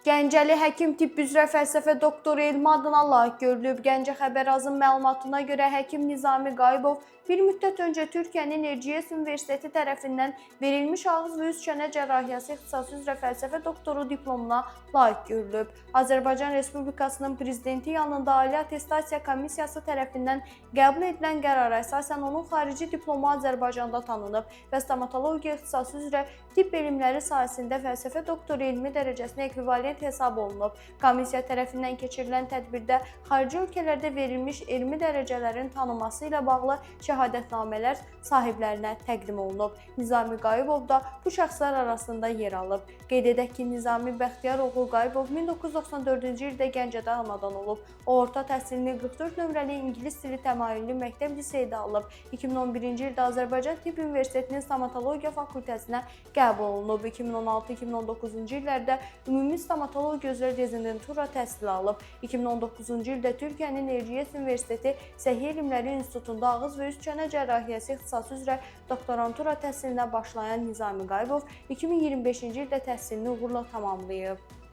Gəncəli həkim tibb üzrə fəlsəfə doktoru elmi adına layiq görülüb. Gəncə Xəbərazın məlumatına görə həkim Nizami Qayıbov bir müddət öncə Türkiyənin Erciyes Universiteti tərəfindən verilmiş ağız və üz çənə cərrahiyyəsi ixtisası üzrə fəlsəfə doktoru diplomuna layiq görülüb. Azərbaycan Respublikasının prezidenti yanında Ali Attestasiya Komissiyası tərəfindən qəbul edilən qərara əsasən onun xarici diplomu Azərbaycanda tanınıb və stomatologiya ixtisası üzrə tibb elmləri sahəsində fəlsəfə doktoru elmi dərəcəsinə ekvivalent hesab olunub. Komissiya tərəfindən keçirilən tədbirdə xarici ölkələrdə verilmiş elmi dərəcələrin tanınması ilə bağlı şəhadətnamələr sahiblərinə təqdim olunub. Nizami Qayıbov da bu şəxslər arasında yer alıb. Qeyd edək ki, Nizami Bəxtiyaroğlu Qayıbov 1994-cü ildə Gəncədə anadan olub. O, orta təhsilini 44 nömrəli ingilis dili təmayüllü məktəb liseydə alıb. 2011-ci ildə Azərbaycan Tibb Universitetinin stomatologiya fakültəsinə qəbul olunub. 2016-2019-cu illərdə ümumi stomatologiya üzrə rezidentura təhsili alıb. 2019-cu ildə Türkiyənin Erciyes Universiteti Səhiyyə Elmləri İnstitutunda ağız və üz çənə cərrahiyyəsi ixtisası üzrə doktorantura təhsilinə başlayan Nizami Qayıbov 2025-ci ildə təhsilini uğurla tamamlayıb.